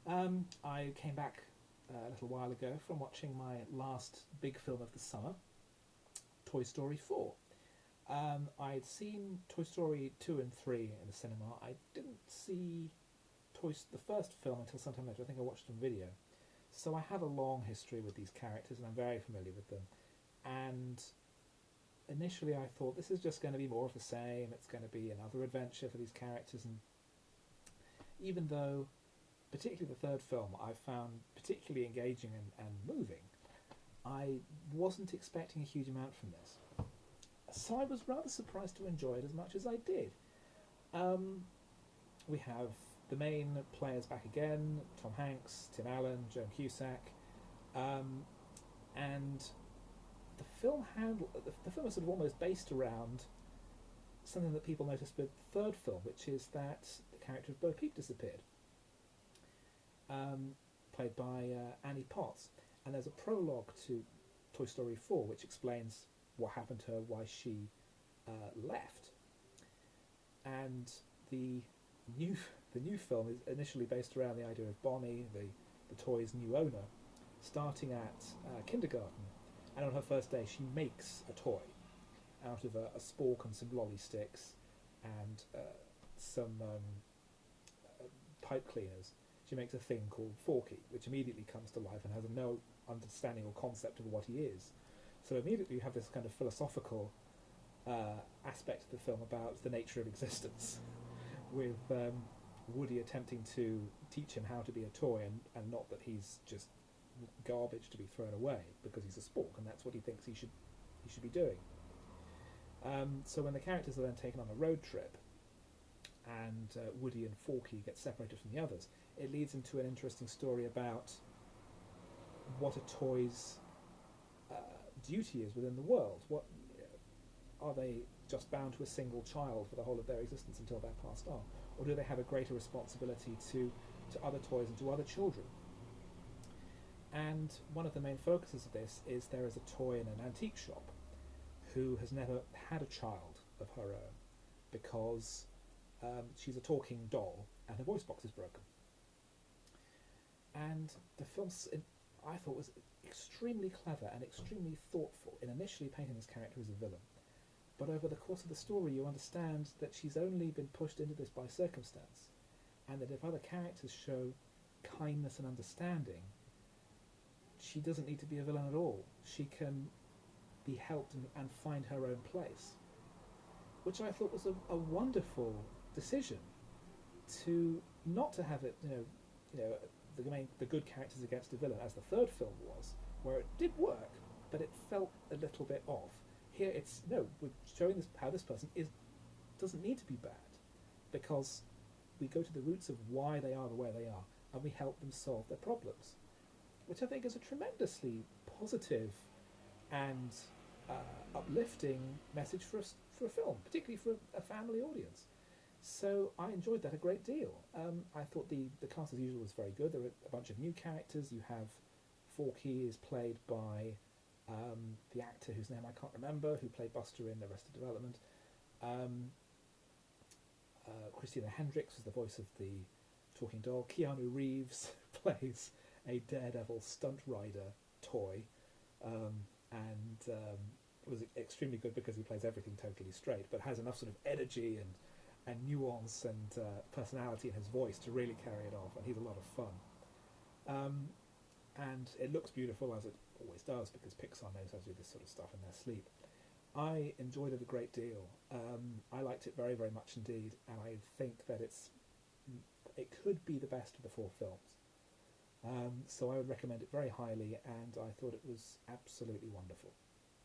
I came back a little while ago from watching my last big film of the summer, Toy Story 4. I'd seen Toy Story 2 and 3 in the cinema. I didn't see the first film until sometime later. I think I watched it on video. So I have a long history with these characters and I'm very familiar with them. And initially I thought this is just going to be more of the same. It's going to be another adventure for these characters. And even though, particularly the third film, I found particularly engaging and moving, I wasn't expecting a huge amount from this. So I was rather surprised to enjoy it as much as I did. We have the main players back again: Tom Hanks, Tim Allen, Joan Cusack, and the film is sort of almost based around something that people noticed with the third film, which is that the character of Bo Peep disappeared, played by Annie Potts, and there's a prologue to Toy Story 4 which explains what happened to her, why she left, and the new film is initially based around the idea of Bonnie, the toy's new owner, starting at kindergarten, and on her first day she makes a toy out of a spork and some lolly sticks and some pipe cleaners. She makes a thing called Forky, which immediately comes to life and has no understanding or concept of what he is. So immediately you have this kind of philosophical aspect of the film about the nature of existence, with Woody attempting to teach him how to be a toy and not that he's just garbage to be thrown away because he's a spork and that's what he thinks he should be doing. So when the characters are then taken on a road trip and Woody and Forky get separated from the others, it leads into an interesting story about what a toy's duty is within the world. What are they just bound to a single child for the whole of their existence until they're passed on, or do they have a greater responsibility to other toys and to other children? And one of the main focuses of this is there is a toy in an antique shop who has never had a child of her own because she's a talking doll and her voice box is broken. And the film, I thought, was extremely clever and extremely thoughtful in initially painting this character as a villain. But over the course of the story you understand that she's only been pushed into this by circumstance, and that if other characters show kindness and understanding, she doesn't need to be a villain at all. She can be helped and find her own place, which I thought was a wonderful decision, to not to have it, the good characters against the villain, as the third film was, where it did work, but it felt a little bit off. Here it's, no, we're showing how this person doesn't need to be bad, because we go to the roots of why they are the way they are, and we help them solve their problems, which I think is a tremendously positive and uplifting message for a film, particularly for a family audience. So I enjoyed that a great deal. I thought the cast as usual was very good. There were a bunch of new characters. You have Forky is played by the actor whose name I can't remember, who played Buster in Arrested Development. Christina Hendricks was the voice of the talking doll. Keanu Reeves plays a daredevil stunt rider toy, and was extremely good because he plays everything totally straight, but has enough sort of energy and nuance and personality in his voice to really carry it off, and he's a lot of fun. And it looks beautiful, as it always does, because Pixar knows how to do this sort of stuff in their sleep. I enjoyed it a great deal. I liked it very, very much indeed, and I think that it could be the best of the four films. So I would recommend it very highly, and I thought it was absolutely wonderful.